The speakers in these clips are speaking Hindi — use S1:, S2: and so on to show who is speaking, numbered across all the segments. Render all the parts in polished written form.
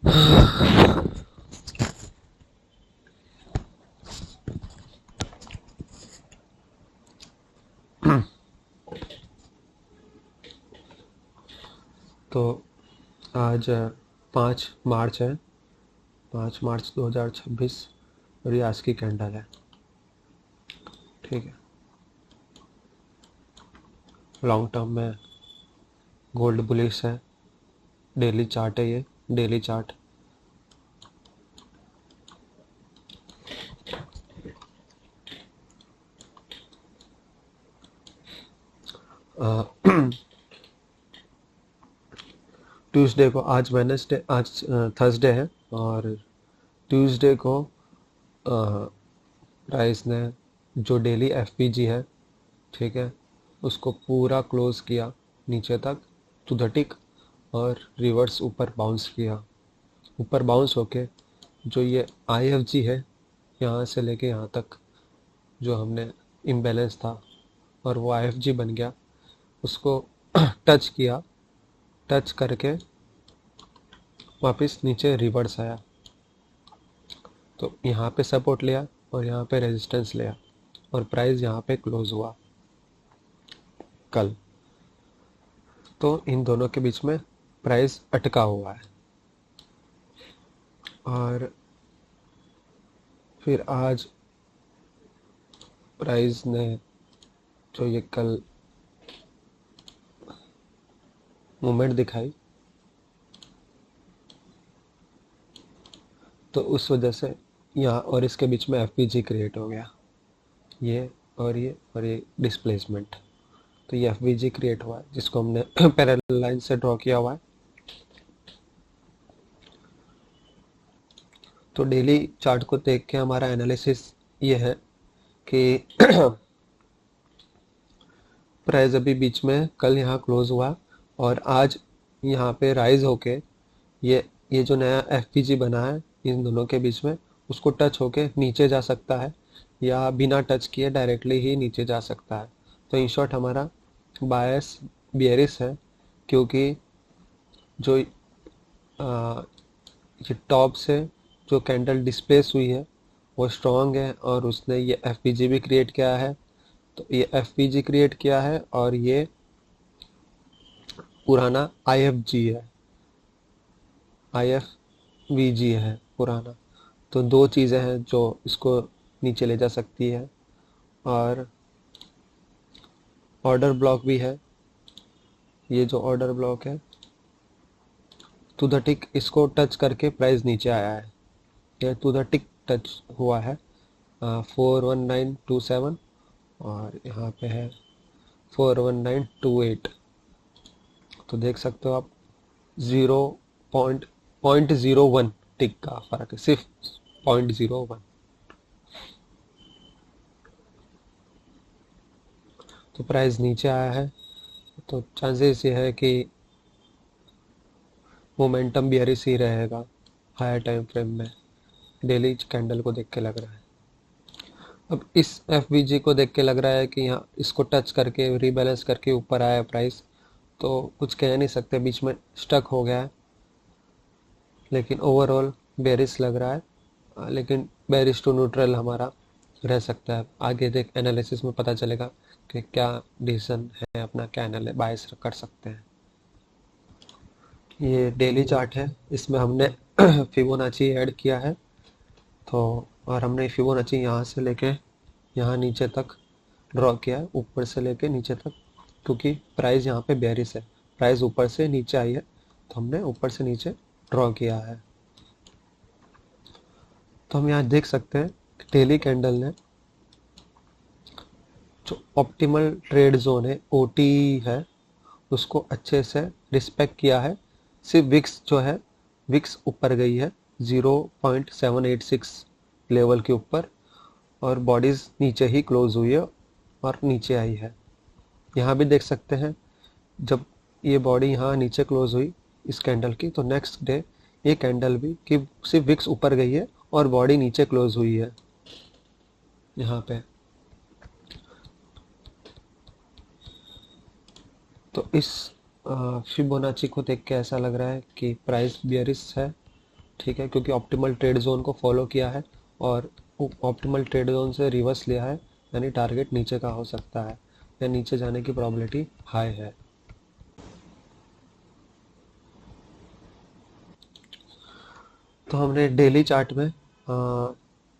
S1: तो आज 5 मार्च है, 5 मार्च 2026, और ये आज की कैंडल है। ठीक है, लॉन्ग टर्म में गोल्ड बुलिश है। डेली चार्ट है ये, डेली चार्ट। ट्यूसडे को, आज वेडनेसडे, आज थर्सडे है, और ट्यूसडे को प्राइस ने जो डेली एफपीजी है, ठीक है, उसको पूरा क्लोज किया नीचे तक टू द टिक, और रिवर्स ऊपर बाउंस किया। ऊपर बाउंस होके जो ये आईएफजी है, यहाँ से लेके यहाँ तक जो हमने इम्बैलेंस था, और वो आईएफजी बन गया, उसको टच किया, टच करके वापस नीचे रिवर्स आया। तो यहाँ पे सपोर्ट लिया और यहाँ पे रेजिस्टेंस लिया, और प्राइस यहाँ पे क्लोज हुआ कल। तो इन दोनों के बीच में प्राइस अटका हुआ है। और फिर आज प्राइस ने जो ये कल मूवमेंट दिखाई, तो उस वजह से यहाँ और इसके बीच में एफपीजी क्रिएट हो गया, ये और ये और ये डिस्प्लेसमेंट। तो ये एफपीजी क्रिएट हुआ है, जिसको हमने पैरेलल लाइन से ड्रॉ किया हुआ है। तो डेली चार्ट को देख के हमारा एनालिसिस ये है कि प्राइस अभी बीच में कल यहाँ क्लोज हुआ, और आज यहाँ पे राइज होके ये जो नया एफपीजी बना है इन दोनों के बीच में, उसको टच होके नीचे जा सकता है, या बिना टच किए डायरेक्टली ही नीचे जा सकता है। तो इन शॉर्ट हमारा बायस बियरिश है, क्योंकि जो ये टॉप से जो कैंडल डिस्प्लेस हुई है वो स्ट्रॉन्ग है, और उसने ये एफपीजी भी क्रिएट किया है। तो ये एफपीजी क्रिएट किया है, और ये पुराना आईएफजी है, आईएफवीजी है पुराना। तो दो चीज़ें हैं जो इसको नीचे ले जा सकती है, और ऑर्डर ब्लॉक भी है। ये जो ऑर्डर ब्लॉक है टू द टिक, इसको टच करके प्राइस नीचे आया है। ये टू द टिक टच हुआ है 41927, और यहाँ पे है 41928। तो देख सकते हो आप, 0.01 टिक का फर्क है, सिर्फ 0.01। तो प्राइस नीचे आया है, तो चांसेस ये है कि मोमेंटम बियरिश ही रहेगा हायर टाइम फ्रेम में, डेली कैंडल को देख के लग रहा है। अब इस एफवीजी को देख के लग रहा है कि यहाँ इसको टच करके रीबैलेंस करके ऊपर आया प्राइस, तो कुछ कह नहीं सकते, बीच में स्टक हो गया है। लेकिन ओवरऑल बेरिश लग रहा है, लेकिन बेरिश टू न्यूट्रल हमारा रह सकता है। आगे देख एनालिसिस में पता चलेगा कि क्या डिसीजन है अपना, क्या बायस कर सकते हैं। ये डेली चार्ट है, इसमें हमने फिबोनाची ऐड किया है। तो और हमने फिबोनाची यहाँ से लेके यहाँ नीचे तक ड्रॉ किया है, ऊपर से लेके नीचे तक, क्योंकि प्राइस यहाँ पे बेरिश है, प्राइस ऊपर से नीचे आई है, तो हमने ऊपर से नीचे ड्रॉ किया है। तो हम यहाँ देख सकते हैं डेली कैंडल ने जो ऑप्टिमल ट्रेड जोन है, ओटी है, उसको अच्छे से रिस्पेक्ट किया है। सिर्फ विक्स जो है, विक्स ऊपर गई है 0.786 लेवल के ऊपर, और बॉडीज नीचे ही क्लोज हुई है और नीचे आई है। यहाँ भी देख सकते हैं, जब ये बॉडी यहाँ नीचे क्लोज हुई इस कैंडल की, तो नेक्स्ट डे ये कैंडल भी कि सिर्फ विक्स ऊपर गई है और बॉडी नीचे क्लोज हुई है यहाँ पे। तो इस फिबोनाची को देख के ऐसा लग रहा है कि प्राइस बियरिश है, ठीक है, क्योंकि ऑप्टिमल ट्रेड जोन को फॉलो किया है और ऑप्टिमल ट्रेड जोन से रिवर्स लिया है, यानी टारगेट नीचे का हो सकता है या नीचे जाने की प्रोबेबिलिटी हाई है। तो हमने डेली चार्ट में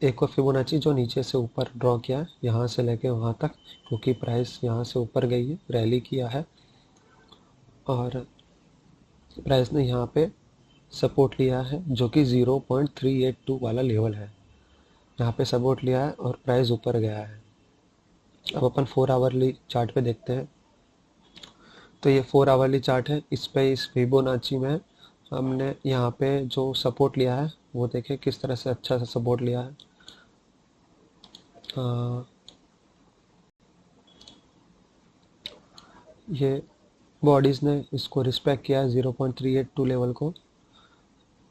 S1: एक और फिबोनाची जो नीचे से ऊपर ड्रॉ किया है, यहाँ से लेके वहाँ तक, क्योंकि प्राइस यहाँ से ऊपर गई है, रैली किया है और प्राइस ने यहाँ पे सपोर्ट लिया है जो कि 0.382 वाला लेवल है। यहाँ पे सपोर्ट लिया है और प्राइस ऊपर गया है। अब अपन 4 आवरली चार्ट पे देखते हैं। तो ये 4 आवरली चार्ट है, इस पे इस फिबोनाची में हमने यहाँ पे जो सपोर्ट लिया है वो देखें किस तरह से अच्छा सा सपोर्ट लिया है। ये बॉडीज़ ने इसको रिस्पेक्ट किया है 0.382 लेवल को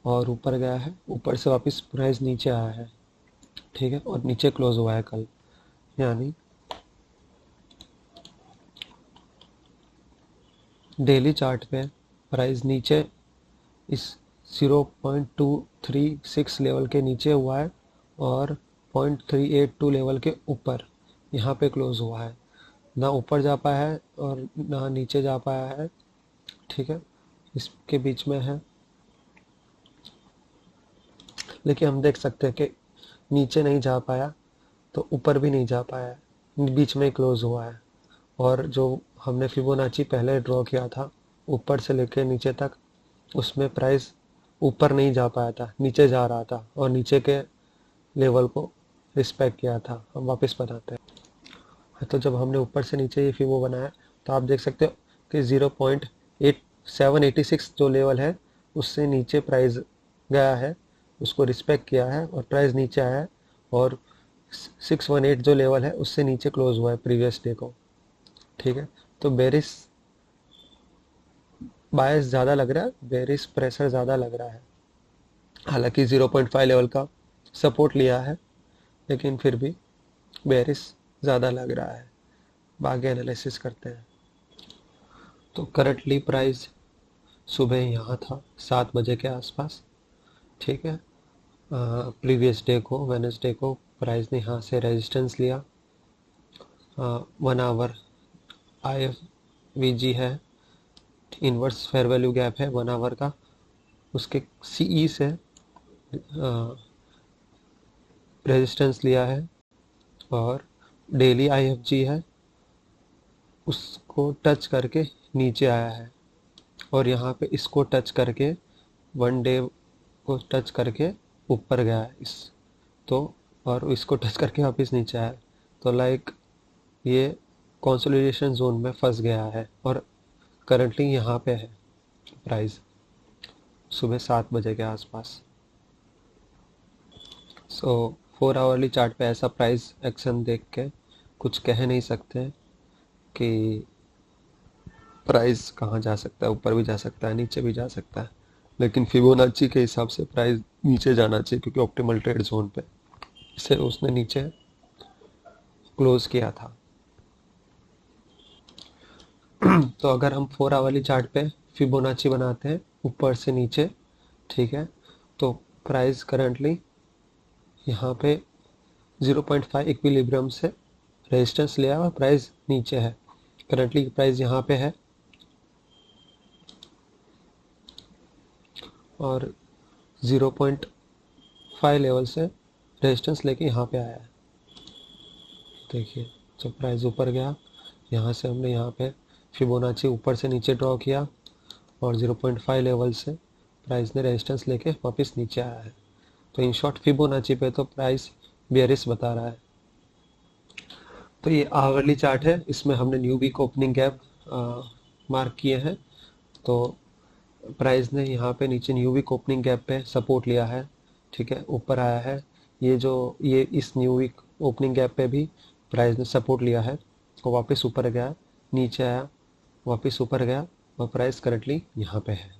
S1: और ऊपर गया है, ऊपर से वापस प्राइस नीचे आया है, ठीक है, और नीचे क्लोज हुआ है कल। यानी डेली चार्ट पे प्राइस नीचे इस 0.236 लेवल के नीचे हुआ है और 0.382 लेवल के ऊपर यहाँ पे क्लोज हुआ है, ना ऊपर जा पाया है और ना नीचे जा पाया है, ठीक है, इसके बीच में है। लेकिन हम देख सकते हैं कि नीचे नहीं जा पाया तो ऊपर भी नहीं जा पाया है, बीच में क्लोज हुआ है। और जो हमने फिबोनाची पहले ड्रॉ किया था ऊपर से लेकर नीचे तक, उसमें प्राइस ऊपर नहीं जा पाया था, नीचे जा रहा था और नीचे के लेवल को रिस्पेक्ट किया था। हम वापस बनाते हैं। तो जब हमने ऊपर से नीचे ये फिबो बनाया तो आप देख सकते हो कि 0.8786 जो लेवल है उससे नीचे प्राइस गया है, उसको रिस्पेक्ट किया है और प्राइस नीचे आया है और 618 जो लेवल है उससे नीचे क्लोज हुआ है प्रीवियस डे को, ठीक है। तो बेरिश बायस ज़्यादा लग रहा है, बेरिश प्रेशर ज़्यादा लग रहा है। हालांकि 0.5 लेवल का सपोर्ट लिया है लेकिन फिर भी बेरिश ज़्यादा लग रहा है। आगे एनालिसिस करते हैं। तो करंटली प्राइस सुबह यहाँ था 7 बजे के आसपास, ठीक है। प्रीवियस डे को वेडनेसडे को प्राइस ने यहाँ से रेजिस्टेंस लिया। 1 आवर IFVG है, इन्वर्स फेयर वैल्यू गैप है 1 आवर का, उसके CE से रेजिस्टेंस लिया है और डेली IFG है, उसको टच करके नीचे आया है और यहाँ पे इसको टच करके 1 डे को टच करके ऊपर गया है इस, तो और इसको टच करके वापस नीचे आया है। तो लाइक ये कंसोलिडेशन जोन में फंस गया है और करंटली यहाँ पे है प्राइस सुबह 7 बजे के आसपास। सो 4 आवरली चार्ट पे ऐसा प्राइस एक्शन देख के कुछ कह नहीं सकते कि प्राइस कहाँ जा सकता है, ऊपर भी जा सकता है, नीचे भी जा सकता है, लेकिन फिबोनाची के हिसाब से प्राइस नीचे जाना चाहिए क्योंकि ऑप्टिमल ट्रेड जोन पे इसे उसने नीचे क्लोज किया था। तो अगर हम 4 आवरली चार्ट पे फिबोनाची बनाते हैं ऊपर से नीचे, ठीक है, तो प्राइस करंटली यहाँ पे 0.5 इक्विलिब्रियम से रेजिस्टेंस लिया और प्राइस नीचे है। करंटली प्राइस यहाँ पे है और 0.5 लेवल से रेजिस्टेंस लेके यहाँ पे आया है। देखिए जब प्राइस ऊपर गया, यहाँ से हमने यहाँ पे फिबोनाची ऊपर से नीचे ड्रॉ किया और 0.5 लेवल से प्राइस ने रेजिस्टेंस लेके वापस नीचे आया है। तो इन शॉर्ट फिबोनाची पे तो प्राइस बेयरिश बता रहा है। तो ये आवरली चार्ट है, इसमें हमने new week opening gap mark किए हैं। तो प्राइस ने यहाँ पे नीचे न्यू वीक ओपनिंग गैप पे सपोर्ट लिया है, ठीक है, ऊपर आया है। ये इस न्यू वीक ओपनिंग गैप पे भी प्राइस ने सपोर्ट लिया है और वापस ऊपर गया, नीचे आया, वापस ऊपर गया और प्राइस करंटली यहाँ पे है।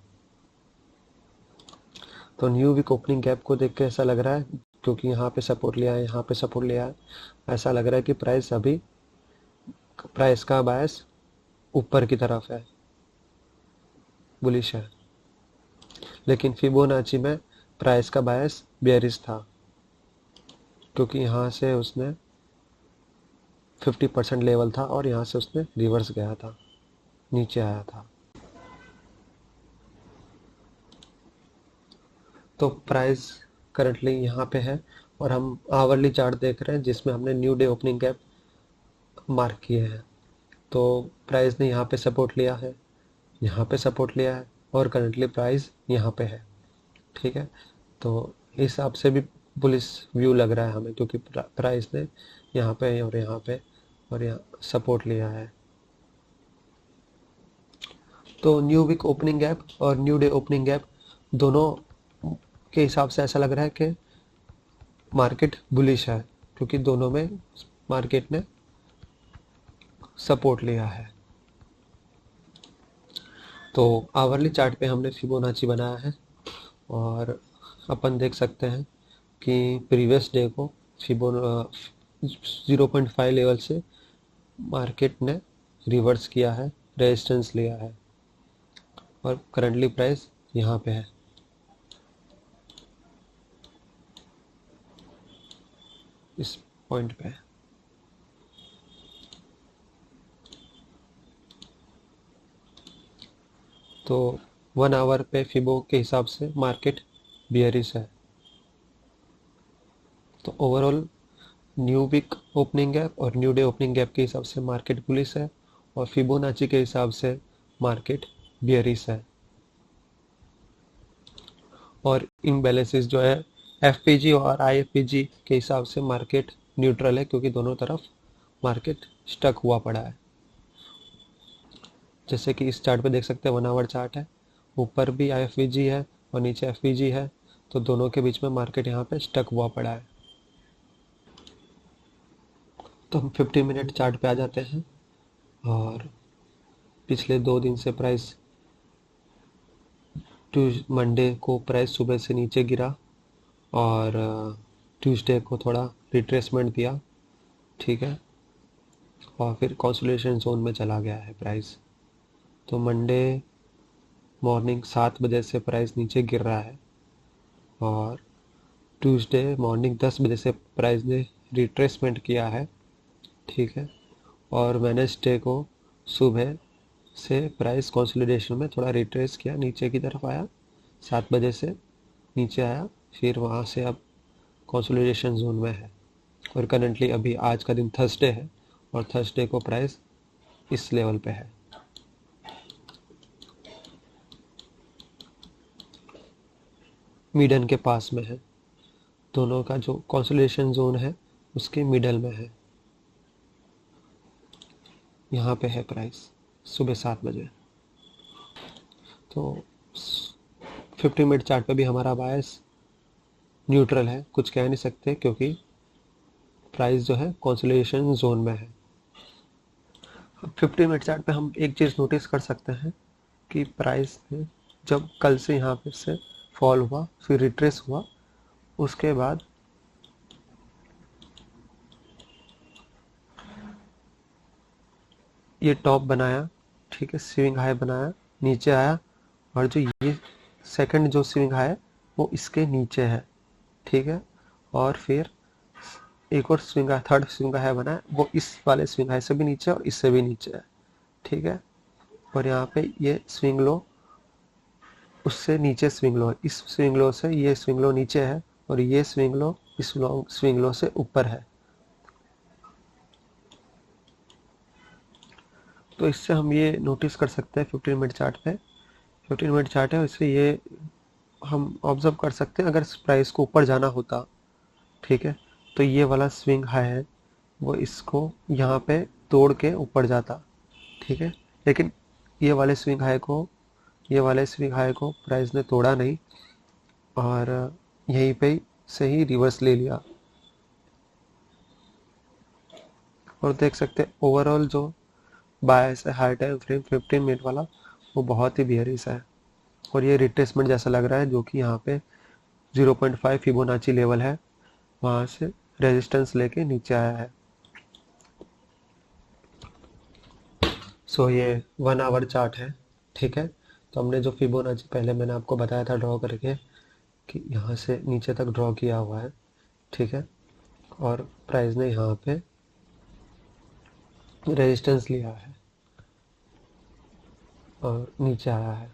S1: तो न्यू वीक ओपनिंग गैप को देख के ऐसा लग रहा है, क्योंकि यहाँ पे सपोर्ट लिया है, यहाँ पे सपोर्ट लिया है, ऐसा लग रहा है कि प्राइस का बायस ऊपर की तरफ है, बुलिश है। लेकिन फिबोनाची में प्राइस का बायस बेयरिश था, क्योंकि यहाँ से उसने 50% लेवल था और यहाँ से उसने रिवर्स गया था, नीचे आया था। तो प्राइस करंटली यहाँ पे है और हम आवरली चार्ट देख रहे हैं जिसमें हमने new day opening gap mark किए हैं। तो प्राइस ने यहाँ पे सपोर्ट लिया है, यहाँ पे सपोर्ट लिया है और करंटली प्राइस यहाँ पे है। ठीक है, तो इस हिसाब से भी बुलिश व्यू लग रहा है हमें, क्योंकि प्राइस ने यहाँ पे और यहाँ पे और यहाँ सपोर्ट लिया है। तो न्यू वीक ओपनिंग गैप और न्यू डे ओपनिंग गैप दोनों के हिसाब से ऐसा लग रहा है कि मार्केट बुलिश है, क्योंकि दोनों में मार्केट ने सपोर्ट लिया है। तो आवरली चार्ट पे हमने फिबोनाची बनाया है और अपन देख सकते हैं कि प्रीवियस डे को फिबो 0.5 लेवल से मार्केट ने रिवर्स किया है, रेजिस्टेंस लिया है और करंटली प्राइस यहाँ पे है। इस पॉइंट पे तो 1 आवर पे फिबो के हिसाब से मार्केट बियरिश है। तो overall new week opening gap और न्यू डे ओपनिंग गैप के हिसाब से मार्केट बुलिश है और फिबोनाची के हिसाब से मार्केट बियरिश है। और इम्बैलेंसेस जो है एफपीजी और आईएफपीजी के हिसाब से मार्केट न्यूट्रल है, क्योंकि दोनों तरफ मार्केट स्टक हुआ पड़ा है। जैसे कि इस चार्ट पे देख सकते हैं 1 आवर चार्ट है, ऊपर भी आईएफपीजी है और नीचे एफपीजी है, तो दोनों के बीच में मार्केट यहाँ पे स्टक हुआ पड़ा है। तो हम 50 मिनट चार्ट पे आ जाते हैं और पिछले 2 दिन से प्राइस मंडे को प्राइस सुबह से नीचे गिरा और ट्यूसडे को थोड़ा रिट्रेसमेंट दिया, ठीक है, और फिर कंसोलिडेशन जोन में चला गया है प्राइस। तो मंडे मॉर्निंग 7 बजे से प्राइस नीचे गिर रहा है और ट्यूसडे मॉर्निंग 10 बजे से प्राइस ने रिट्रेसमेंट किया है, ठीक है, और वेडनेसडे को सुबह से प्राइस कंसोलिडेशन में थोड़ा रिट्रेस किया, नीचे की तरफ आया, 7 बजे से नीचे आया, फिर वहाँ से अब कंसोलिडेशन जोन में है। और करंटली अभी आज का दिन थर्सडे है और थर्सडे को प्राइस इस लेवल पे है। मिडन के पास में है, दोनों का जो कंसोलिडेशन जोन है उसके मिडल में है। यहाँ पे है प्राइस सुबह 7 बजे। तो 50 मिनट चार्ट पे भी हमारा बायस न्यूट्रल है, कुछ कह नहीं सकते, क्योंकि प्राइस जो है कंसोलिडेशन जोन में है। 50 मिनट चार्ट पे हम एक चीज़ नोटिस कर सकते हैं कि प्राइस ने जब कल से यहाँ पे से फॉल हुआ, फिर रिट्रेस हुआ, उसके बाद ये टॉप बनाया, ठीक है, स्विंग हाई बनाया, नीचे आया और जो ये सेकंड जो स्विंग हाई है वो इसके नीचे है, ठीक है, और फिर एक और swing high, third swing high बनाया, वो इस वाले स्विंग हाई से भी नीचे और इससे भी नीचे है, ठीक है, और यहाँ पे ये स्विंग लो, उससे नीचे स्विंग लो, इस स्विंग लो से ये स्विंग लो नीचे है और ये स्विंग लो इस स्विंग लो से ऊपर है। तो इससे हम ये नोटिस कर सकते हैं 15 मिनट चार्ट पे, 15 मिनट चार्ट है, इसलिए ये हम ऑब्जर्व कर सकते हैं, अगर प्राइस को ऊपर जाना होता, ठीक है, तो ये वाला स्विंग हाई है वो इसको यहाँ पे तोड़ के ऊपर जाता, ठीक है, लेकिन ये वाले स्विंग हाई को प्राइस ने तोड़ा नहीं और यहीं पे से ही रिवर्स ले लिया। और देख सकते हैं ओवरऑल जो बायस है हाई टाइम फ्रेम 15 मिनट वाला वो बहुत ही बियरिश है और ये रिट्रेसमेंट जैसा लग रहा है, जो कि यहाँ पे 0.5 फिबोनाची लेवल है, वहाँ से रेजिस्टेंस लेके नीचे आया है। सो ये 1 आवर चार्ट है, ठीक है, तो हमने जो फिबोनाची पहले मैंने आपको बताया था ड्रॉ करके कि यहाँ से नीचे तक ड्रॉ किया हुआ है, ठीक है, और प्राइस ने यहाँ पे रेजिस्टेंस लिया है और नीचे आया है।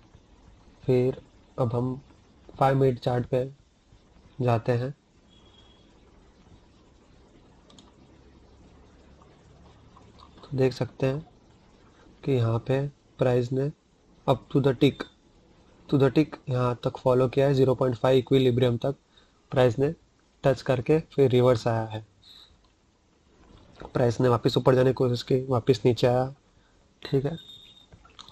S1: फिर अब हम 5 मिनट चार्ट पे जाते हैं। तो देख सकते हैं कि यहाँ पे प्राइस ने अप टू द टिक यहाँ तक फॉलो किया है। 0.5 इक्विलिब्रियम तक प्राइस ने टच करके फिर रिवर्स आया है। प्राइस ने वापस ऊपर जाने की कोशिश की, वापस नीचे आया, ठीक है।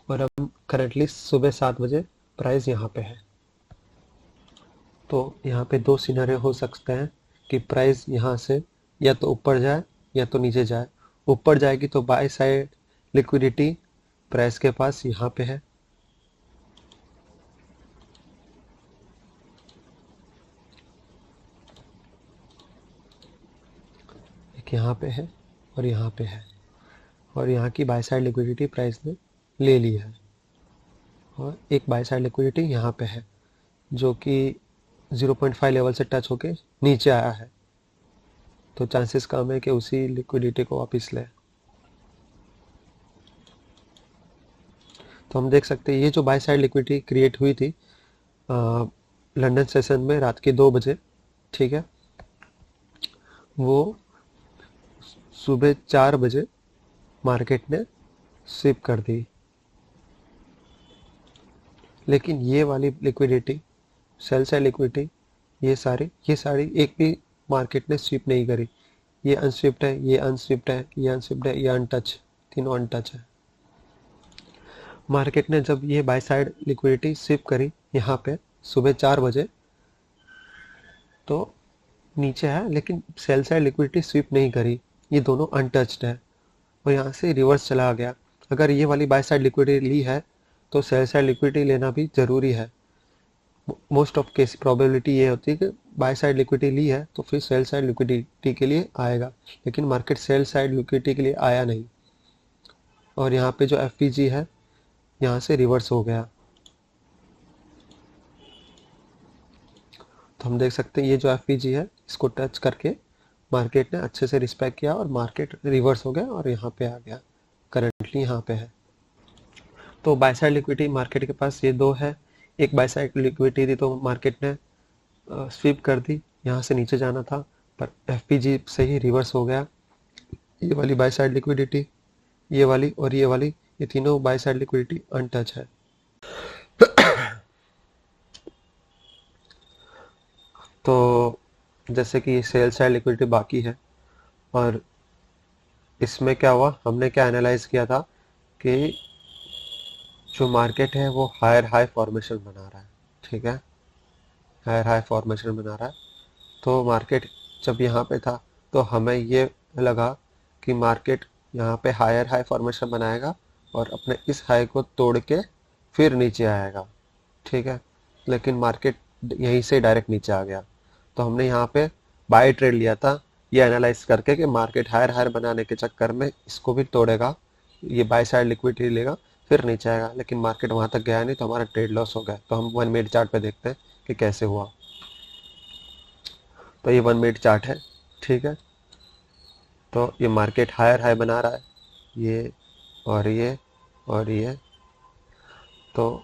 S1: और अब करंटली सुबह 7 बजे प्राइस यहाँ पे है। तो यहाँ पे दो सिनेरियो हो सकते हैं कि प्राइस यहाँ से या तो ऊपर जाए या तो नीचे जाए। ऊपर जाएगी तो बाय साइड लिक्विडिटी प्राइस के पास यहाँ पे है, एक यहाँ पे है और यहाँ पे है, और यहाँ की बाय साइड लिक्विडिटी प्राइस ने ले ली है, और एक बाय साइड लिक्विडिटी यहाँ पे है जो कि 0.5 लेवल से टच होके नीचे आया है। तो चांसेस कम है कि उसी लिक्विडिटी को वापस ले। तो हम देख सकते हैं ये जो बाय साइड लिक्विडिटी क्रिएट हुई थी लंदन सेशन में रात के 2 बजे, ठीक है, वो सुबह 4 बजे मार्केट ने स्विप कर दी। लेकिन ये वाली लिक्विडिटी, सेल साइड लिक्विडिटी, ये सारी एक भी मार्केट ने स्विप नहीं करी। ये अनस्विप्ट है, ये अनस्विप्ट है, ये अनस्विप्ट है, ये अनटच, तीनों अनटच है। मार्केट ने जब ये बाय साइड लिक्विडिटी स्विप करी यहाँ पे सुबह 4 बजे, तो नीचे है, लेकिन सेल साइड लिक्विडिटी स्विप नहीं करी, ये दोनों अनटच्ड है और यहाँ से रिवर्स चला गया। अगर ये वाली बाय साइड लिक्विडिटी ली है तो सेल साइड लिक्विडिटी लेना भी ज़रूरी है। मोस्ट ऑफ केस प्रोबेबिलिटी ये होती है कि बाय साइड लिक्विडिटी ली है तो फिर सेल साइड लिक्विडिटी के लिए आएगा, लेकिन मार्केट सेल साइड लिक्विडिटी के लिए आया नहीं, और यहाँ पे जो एफपीजी है यहाँ से रिवर्स हो गया। तो हम देख सकते हैं ये जो एफपीजी है इसको टच करके मार्केट ने अच्छे से रिस्पेक्ट किया और मार्केट रिवर्स हो गया और यहाँ पे आ गया, करंटली यहाँ पे है। तो बाय साइड लिक्विडिटी मार्केट के पास ये दो है। एक बाय साइड लिक्विडिटी थी तो मार्केट ने स्वीप कर दी, यहाँ से नीचे जाना था पर एफपीजी से ही रिवर्स हो गया। ये वाली बाय साइड लिक्विडिटी, ये वाली और ये वाली, ये तीनों बाय साइड लिक्विडिटी अनटच है। तो जैसे कि सेल साइड लिक्विडिटी बाकी है, और इसमें क्या हुआ, हमने क्या एनालाइज किया था कि जो मार्केट है वो हायर हाई फॉर्मेशन बना रहा है, ठीक है, हायर हाई फॉर्मेशन बना रहा है। तो मार्केट जब यहाँ पे था तो हमें ये लगा कि मार्केट यहाँ पे हायर हाई फॉर्मेशन बनाएगा और अपने इस हाई को तोड़ के फिर नीचे आएगा, ठीक है, लेकिन मार्केट यहीं से डायरेक्ट नीचे आ गया। तो हमने यहाँ पे बाय ट्रेड लिया था ये एनालाइज करके कि मार्केट हायर हायर बनाने के चक्कर में इसको भी तोड़ेगा, ये बाय साइड लिक्विडिटी लेगा फिर नीचे आएगा, लेकिन मार्केट वहाँ तक गया नहीं तो हमारा ट्रेड लॉस हो गया। तो हम 1 मिनट चार्ट पे देखते हैं कि कैसे हुआ। तो ये 1 मिनट चार्ट है, ठीक है। तो ये मार्केट हायर हाई बना रहा है, ये और ये और ये। तो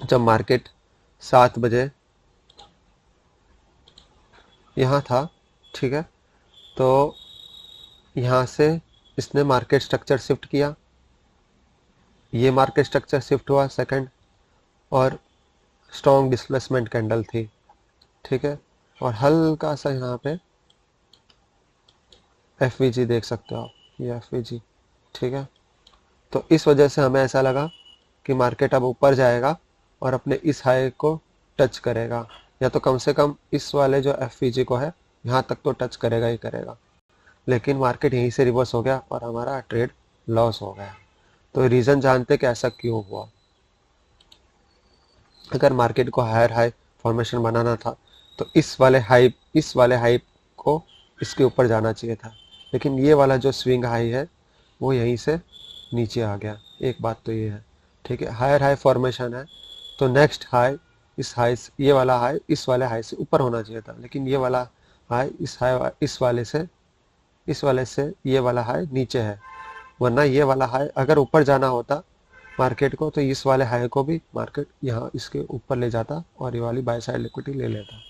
S1: जब मार्केट 7 बजे यहाँ था, ठीक है, तो यहाँ से इसने मार्केट स्ट्रक्चर शिफ्ट किया, ये मार्केट स्ट्रक्चर शिफ्ट हुआ सेकंड, और स्ट्रॉन्ग डिस्प्लेसमेंट कैंडल थी, ठीक है, और हल्का सा यहाँ पे एफवीजी देख सकते हो आप, ये एफवीजी, ठीक है। तो इस वजह से हमें ऐसा लगा कि मार्केट अब ऊपर जाएगा और अपने इस हाई को टच करेगा, या तो कम से कम इस वाले जो एफवीजी को है यहाँ तक तो टच करेगा ही करेगा। लेकिन मार्केट यहीं से रिवर्स हो गया और हमारा ट्रेड लॉस हो गया। तो रीज़न जानते कि ऐसा क्यों हुआ। अगर मार्केट को हायर हाई फॉर्मेशन बनाना था तो इस वाले हाई को इसके ऊपर जाना चाहिए था, लेकिन ये वाला जो स्विंग हाई है वो यहीं से नीचे आ गया। एक बात तो ये है, ठीक है, हायर हाई फॉर्मेशन है तो नेक्स्ट हाई इस हाई, ये वाला हाई इस वाले हाई से ऊपर होना चाहिए था, लेकिन ये वाला हाई इस वाले से ये वाला हाई नीचे है। वरना ये वाला हाई अगर ऊपर जाना होता मार्केट को, तो इस वाले हाई को भी मार्केट यहाँ इसके ऊपर ले जाता और ये वाली बाय साइड लिक्विडिटी ले लेता।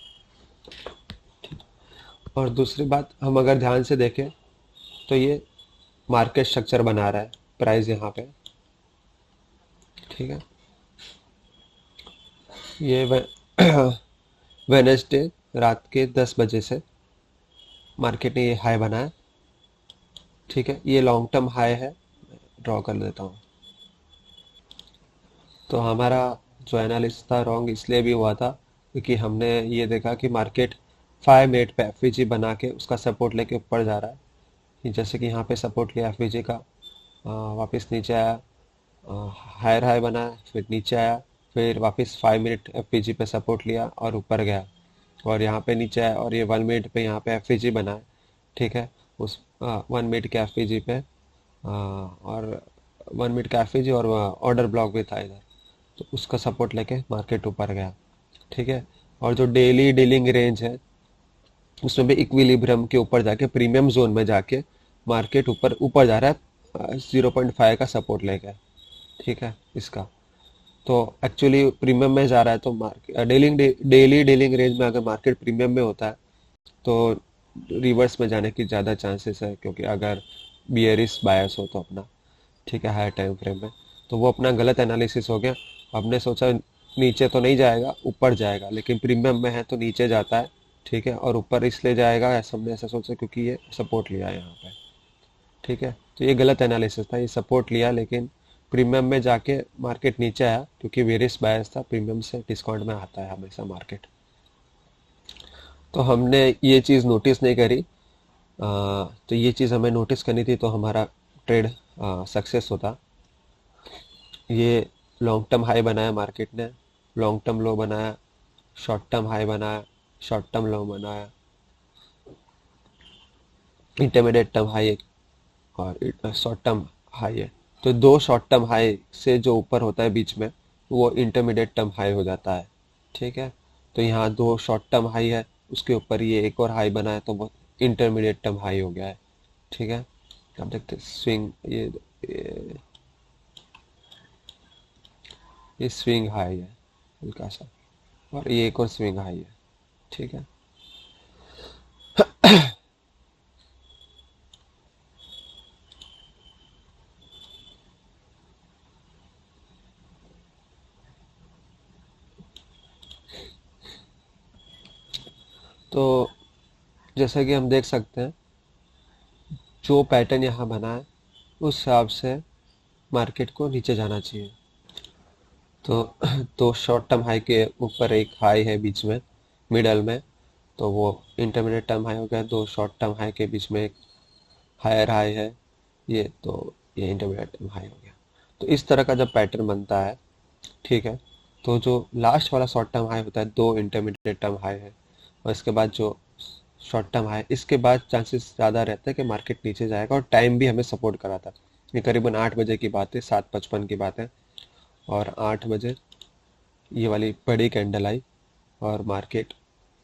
S1: और दूसरी बात, हम अगर ध्यान से देखें तो ये मार्केट स्ट्रक्चर बना रहा है प्राइस यहाँ पे, ठीक है। ये वेनेसडे रात के 10 बजे से मार्केट ने ये हाई बनाया, ठीक है। ये लॉन्ग टर्म हाई है, ड्रॉ कर देता हूँ। तो हमारा जो एनालिसिस था रॉन्ग इसलिए भी हुआ था क्योंकि हमने ये देखा कि मार्केट 5 मिनट पे एफवीजी बना के उसका सपोर्ट लेके ऊपर जा रहा है। जैसे कि यहाँ पे सपोर्ट लिया एफवीजी का, वापस नीचे आया, हायर हाई बनाया, फिर नीचे आया, फिर वापस 5 मिनट एफवीजी पे सपोर्ट लिया और ऊपर गया, और यहाँ पे नीचे आया और ये 1 मिनट पे यहाँ पे एफवीजी बनाया, ठीक है। उस 1 मिनट के एफवीजी पे और 1 मिनट का एफवीजी और ऑर्डर ब्लॉक भी था इधर, तो उसका सपोर्ट लेके मार्केट ऊपर गया, ठीक है। और जो डेली डीलिंग रेंज है उसमें भी इक्विलिब्रियम के ऊपर जाके प्रीमियम जोन में जाके मार्केट ऊपर ऊपर जा रहा है 0.5 का सपोर्ट लेके, ठीक है इसका। तो एक्चुअली प्रीमियम में जा रहा है, तो मार्केट डेली डीलिंग रेंज में अगर मार्केट प्रीमियम में होता है तो रिवर्स में जाने की ज़्यादा चांसेस है, क्योंकि अगर बियरिश बायस हो तो अपना, ठीक है, हायर टाइम फ्रेम में। तो वो अपना गलत एनालिसिस हो गया। हमने सोचा नीचे तो नहीं जाएगा ऊपर जाएगा, लेकिन प्रीमियम में है तो नीचे जाता है, ठीक है, और ऊपर इसलिए जाएगा ऐसा हमने ऐसा सोचा क्योंकि ये सपोर्ट लिया है यहाँ पे, ठीक है। तो ये गलत एनालिसिस था, ये सपोर्ट लिया लेकिन प्रीमियम में जाके मार्केट नीचे आया क्योंकि वेरियस बायस था, प्रीमियम से डिस्काउंट में आता है हमेशा मार्केट। तो हमने ये चीज़ नोटिस नहीं करी, तो ये चीज़ हमें नोटिस करनी थी तो हमारा ट्रेड सक्सेस होता। ये लॉन्ग टर्म हाई बनाया मार्केट ने, लॉन्ग टर्म लो बनाया, शॉर्ट टर्म हाई बनाया, शॉर्ट टर्म लो बनाया, इंटरमीडिएट टर्म हाई और शॉर्ट टर्म हाई है। तो दो शॉर्ट टर्म हाई से जो ऊपर होता है बीच में वो इंटरमीडिएट टर्म हाई हो जाता है, ठीक है। तो यहाँ दो शॉर्ट टर्म हाई है, उसके ऊपर ये एक और हाई बना है तो वो इंटरमीडिएट टर्म हाई हो गया है, ठीक है। अब देखते हैं स्विंग, ये स्विंग हाई है हल्का सा, और ये एक और स्विंग हाई है, ठीक है। तो जैसा कि हम देख सकते हैं जो पैटर्न यहाँ बना है उस हिसाब से मार्केट को नीचे जाना चाहिए। तो तो शॉर्ट टर्म हाई के ऊपर एक हाई है बीच में मिडल में, तो वो इंटरमीडिएट टर्म हाई हो गया। दो शॉर्ट टर्म हाई के बीच में एक हायर हाई है, ये तो ये इंटरमीडिएट टर्म हाई हो गया। तो इस तरह का जब पैटर्न बनता है, ठीक है, तो जो लास्ट वाला शॉर्ट टर्म हाई होता है दो इंटरमीडिएट टर्म हाई है, और इसके बाद जो शॉर्ट टर्म हाई, इसके बाद चांसेस ज़्यादा रहते हैं कि मार्केट नीचे जाएगा। और टाइम भी हमें सपोर्ट करा था, ये करीबन 8 बजे की बात है, 7:55 की बात है, और 8 बजे ये वाली बड़ी कैंडल आई और मार्केट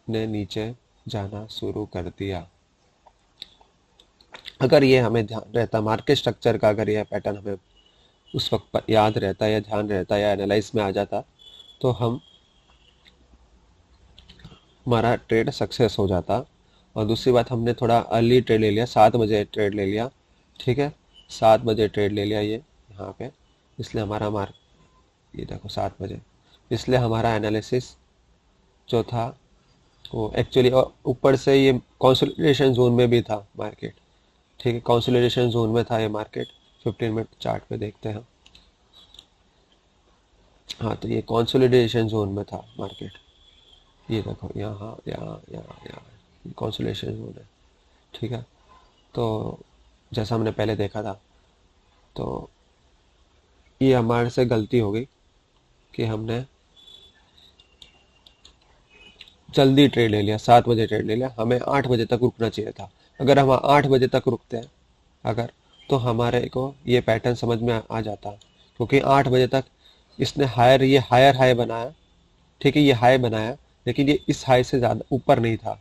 S1: ने नीचे जाना शुरू कर दिया। अगर ये हमें ध्यान रहता मार्केट स्ट्रक्चर का, अगर यह पैटर्न हमें उस वक्त पर याद रहता या ध्यान रहता या एनालाइज में आ जाता, तो हम हमारा ट्रेड सक्सेस हो जाता। और दूसरी बात, हमने थोड़ा अर्ली ट्रेड ले लिया, 7 बजे ट्रेड ले लिया, ठीक है, 7 बजे ट्रेड ले लिया ये यहाँ पे, इसलिए हमारा ये देखो 7 बजे, इसलिए हमारा एनालिसिस जो था वो एक्चुअली ऊपर से ये कंसोलिडेशन जोन में भी था मार्केट, ठीक है, कंसोलिडेशन जोन में था ये मार्केट। 15 मिनट चार्ट पे देखते हैं, हाँ, तो ये कंसोलिडेशन जोन में था मार्केट, ये देखो यहाँ यहाँ यहाँ यहाँ कंसोलिडेशन जोन है, ठीक है। तो जैसा हमने पहले देखा था, तो ये हमारे से गलती हो गई कि हमने जल्दी ट्रेड ले लिया, 7 बजे ट्रेड ले लिया, हमें 8 बजे तक रुकना चाहिए था। अगर हम 8 बजे तक रुकते हैं अगर, तो हमारे को ये पैटर्न समझ में आ जाता, क्योंकि 8 बजे तक इसने ये हायर हाई बनाया, ठीक है, ये हाई बनाया, लेकिन ये इस हाई से ज़्यादा ऊपर नहीं था।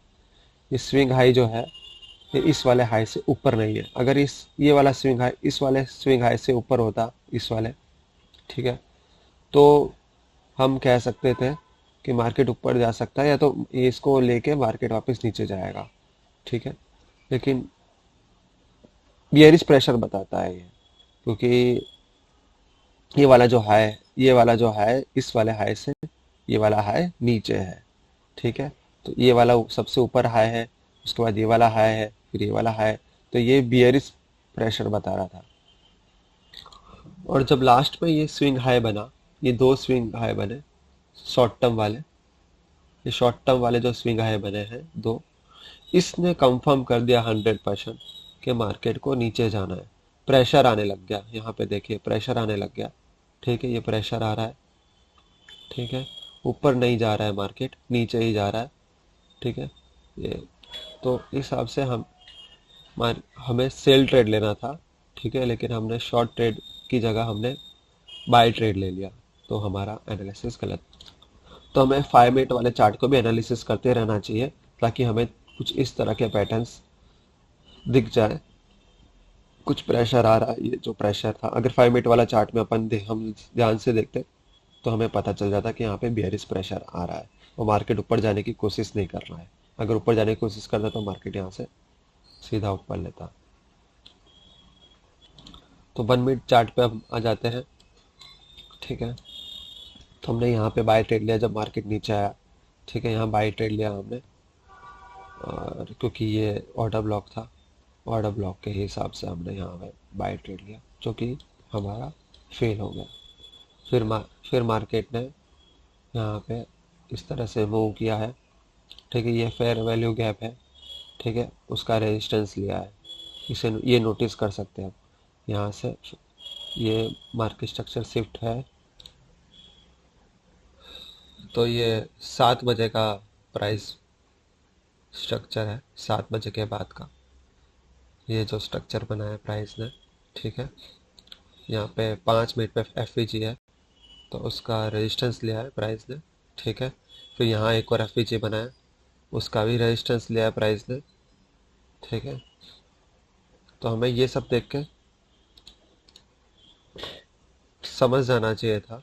S1: ये स्विंग हाई जो है ये इस वाले हाई से ऊपर नहीं है। अगर इस ये वाला स्विंग हाई इस वाले स्विंग हाई से ऊपर होता, इस वाले, ठीक है, तो हम कह सकते थे कि मार्केट ऊपर जा सकता है, या तो इसको लेके मार्केट वापस नीचे जाएगा। ठीक है, लेकिन बियरिश प्रेशर बताता है ये, क्योंकि ये वाला जो हाई है, ये वाला जो हाई है, इस वाले हाई से ये वाला हाई नीचे है। ठीक है, तो ये वाला सबसे ऊपर हाई है, उसके बाद ये वाला हाई है, फिर ये वाला हाई, तो ये बियरिश प्रेशर बता रहा था। और जब लास्ट में ये स्विंग हाई बना, ये दो स्विंग हाई बने शॉर्ट टर्म वाले, ये शॉर्ट टर्म वाले जो स्विंग हाई बने हैं दो, इसने कंफर्म कर दिया 100% कि मार्केट को नीचे जाना है। प्रेशर आने लग गया, यहाँ पे देखिए प्रेशर आने लग गया। ठीक है, ये प्रेशर आ रहा है। ठीक है, ऊपर नहीं जा रहा है मार्केट, नीचे ही जा रहा है। ठीक है, ये तो इस हिसाब से हमें सेल ट्रेड लेना था। ठीक है, लेकिन हमने शॉर्ट ट्रेड की जगह हमने बाय ट्रेड ले लिया, तो हमारा एनालिसिस गलत। तो हमें 5 मिनट वाले चार्ट को भी एनालिसिस करते रहना चाहिए, ताकि हमें कुछ इस तरह के पैटर्न्स दिख जाए। कुछ प्रेशर आ रहा है, ये जो प्रेशर था, अगर 5 मिनट वाला चार्ट में हम ध्यान से देखते तो हमें पता चल जाता कि यहाँ पे बियरिश प्रेशर आ रहा है और मार्केट ऊपर जाने की कोशिश नहीं कर रहा है। अगर ऊपर जाने की कोशिश करता तो मार्केट यहाँ से सीधा ऊपर लेता। तो 1 मिनट चार्ट पे हम आ जाते हैं। ठीक है, तो हमने यहाँ पे बाय ट्रेड लिया जब मार्केट नीचे आया। ठीक है, यहाँ बाय ट्रेड लिया हमने, और क्योंकि ये ऑर्डर ब्लॉक था, ऑर्डर ब्लॉक के हिसाब से हमने यहाँ पे बाय ट्रेड लिया, जो कि हमारा फेल हो गया। फिर मार्केट ने यहाँ पे इस तरह से मूव किया है। ठीक है, ये फेयर वैल्यू गैप है। ठीक है, उसका रेजिस्टेंस लिया है, इसे ये नोटिस कर सकते हैं आप। यहाँ से ये मार्केट स्ट्रक्चर शिफ्ट है, तो ये 7 बजे का प्राइस स्ट्रक्चर है, 7 बजे के बाद का ये जो स्ट्रक्चर बनाया है प्राइस ने। ठीक है, यहाँ पे 5 मिनट पे एफ है, तो उसका रेजिस्टेंस लिया है प्राइस ने। ठीक है, फिर यहाँ एक और एफ बनाया, उसका भी रेजिस्टेंस लिया है प्राइस ने। ठीक है, तो हमें ये सब देख के समझ जाना चाहिए था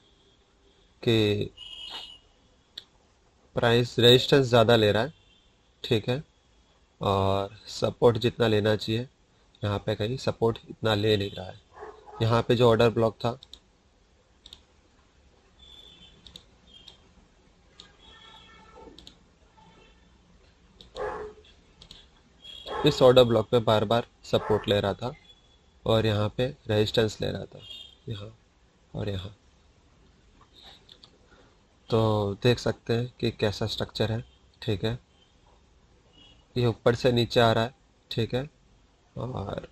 S1: कि प्राइस रेजिस्टेंस ज़्यादा ले रहा है। ठीक है, और सपोर्ट जितना लेना चाहिए, यहाँ पे कहीं सपोर्ट इतना ले नहीं रहा है। यहाँ पे जो ऑर्डर ब्लॉक था, इस ऑर्डर ब्लॉक पे बार बार सपोर्ट ले रहा था, और यहाँ पे रेजिस्टेंस ले रहा था, यहाँ और यहाँ। तो देख सकते हैं कि कैसा स्ट्रक्चर है। ठीक है, ये ऊपर से नीचे आ रहा है। ठीक है, और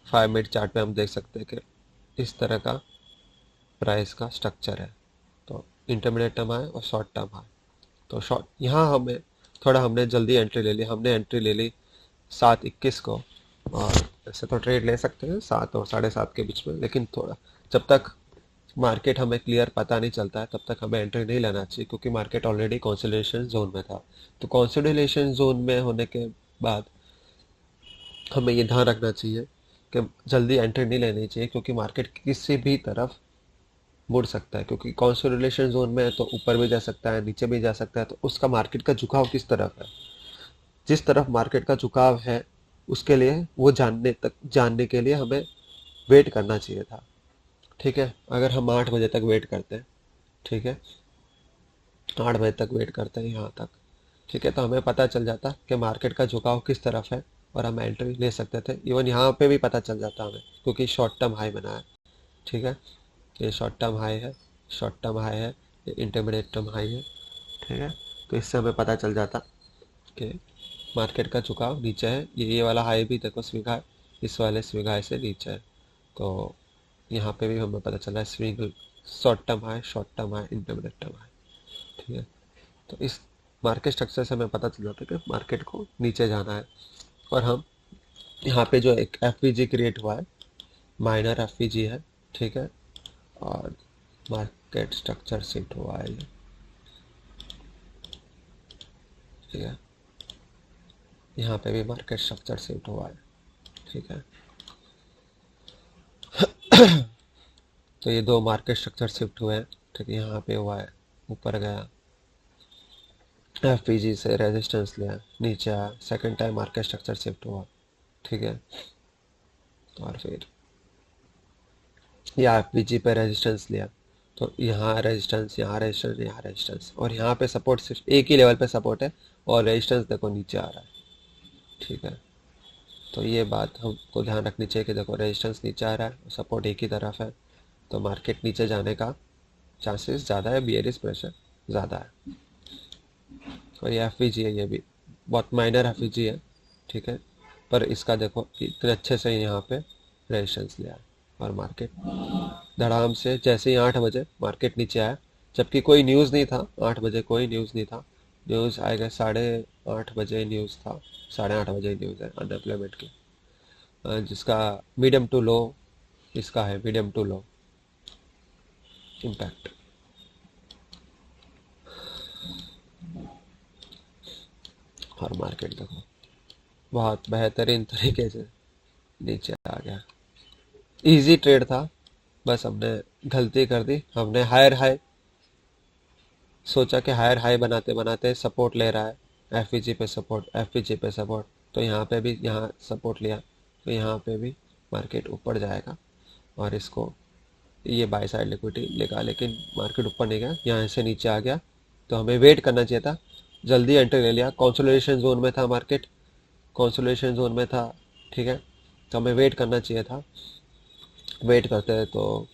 S1: 5 मिनट चार्ट पे हम देख सकते हैं कि इस तरह का प्राइस का स्ट्रक्चर है। तो इंटरमीडिएट टर्म हाई और शॉर्ट टर्म हाई। तो शॉर्ट यहाँ हमें थोड़ा हमने जल्दी एंट्री ले ली, हमने एंट्री ले ली 7:21 को। और ऐसे तो ट्रेड ले सकते हैं 7 और 7:30 के बीच में, लेकिन थोड़ा जब तक मार्केट हमें क्लियर पता नहीं चलता है तब तक हमें एंट्री नहीं लेना चाहिए, क्योंकि मार्केट ऑलरेडी कंसोलिडेशन जोन में था। तो कंसोलिडेशन जोन में होने के बाद हमें ये ध्यान रखना चाहिए कि जल्दी एंट्री नहीं लेनी चाहिए, क्योंकि मार्केट किसी भी तरफ मुड़ सकता है। क्योंकि कंसोलिडेशन जोन में है तो ऊपर भी जा सकता है, नीचे भी जा सकता है, तो उसका मार्केट का झुकाव किस तरफ है, जिस तरफ मार्केट का झुकाव है उसके लिए वो जानने के लिए हमें वेट करना चाहिए था। ठीक है, अगर हम 8 बजे तक वेट करते हैं, ठीक है, 8 बजे तक वेट करते हैं यहाँ तक, ठीक है, तो हमें पता चल जाता कि मार्केट का झुकाव किस तरफ है, और हम एंट्री ले सकते थे। इवन यहाँ पे भी पता चल जाता हमें, क्योंकि शॉर्ट टर्म हाई बना है। ठीक है, ये शॉर्ट टर्म हाई है, शॉर्ट टर्म हाई है, ये इंटरमीडिएट टर्म हाई है। ठीक है, तो इससे हमें पता चल जाता कि मार्केट का झुकाव नीचे है। ये वाला हाई भी देखो स्विंग हाई, इस वाले स्विंग हाई से नीचे है। तो यहाँ पे भी हमें पता चला है swing short term high, short term high, intermediate term high. ठीक है, तो इस मार्केट स्ट्रक्चर से हमें पता चल जाता है कि मार्केट को नीचे जाना है। और हम यहाँ पे जो एक एफ क्रिएट हुआ है, माइनर एफ है। ठीक है, और मार्केट स्ट्रक्चर शिफ्ट हुआ है ये। ठीक है, यहाँ पे भी मार्केट स्ट्रक्चर शिफ्ट हुआ है। ठीक है, तो ये दो मार्केट स्ट्रक्चर शिफ्ट हुए हैं। ठीक है, यहाँ पे हुआ है, ऊपर गया, एफपीजी से रेजिस्टेंस लिया, नीचे आया, second time market structure shift हुआ। ठीक है, और फिर यहाँ एफपीजी पे रेजिस्टेंस लिया, तो यहाँ रेजिस्टेंस, यहाँ रेजिस्टेंस, यहाँ रेजिस्टेंस, और यहाँ पे सपोर्ट सिर्फ एक ही लेवल पे सपोर्ट है, और रेजिस्टेंस देखो नीचे आ रहा है। ठीक है, तो ये बात हमको ध्यान रखनी चाहिए कि देखो रेजिस्टेंस नीचे आ रहा है, सपोर्ट एक ही तरफ है, तो मार्केट नीचे जाने का चांसेस ज़्यादा है, बियरिश प्रेशर ज़्यादा है। और ये एफ है, ये भी बहुत माइनर एफ है। ठीक है, पर इसका देखो इतने अच्छे से यहाँ पे रेजिस्टेंस लिया है, और मार्केट धड़ाम से जैसे ही 8 बजे मार्केट नीचे आया, जबकि कोई न्यूज़ नहीं था, 8 बजे कोई न्यूज़ नहीं था, न्यूज़ आएगा 8:30 बजे न्यूज़ था, 8:30 बजे न्यूज़ है अनएम्प्लॉयमेंट की, जिसका मीडियम टू लो, इसका है मीडियम टू लो इम्पैक्ट। और मार्केट देखो बहुत बेहतरीन तरीके से नीचे आ गया। इजी ट्रेड था, बस हमने गलती कर दी, हमने हायर हाई सोचा कि हायर हाई बनाते बनाते सपोर्ट ले रहा है, एफईजी पे सपोर्ट, एफईजी पे सपोर्ट, तो यहाँ पे भी यहाँ सपोर्ट लिया, तो यहाँ पे भी मार्केट ऊपर जाएगा, और इसको ये बाय साइड लिक्विडिटी लेगा, लेकिन मार्केट ऊपर नहीं गया, यहाँ से नीचे आ गया, तो हमें वेट करना चाहिए था, जल्दी एंट्री ले लिया, कंसोलिडेशन जोन में था मार्केट, कंसोलिडेशन जोन में था। ठीक है, तो हमें वेट करना चाहिए था, वेट करते तो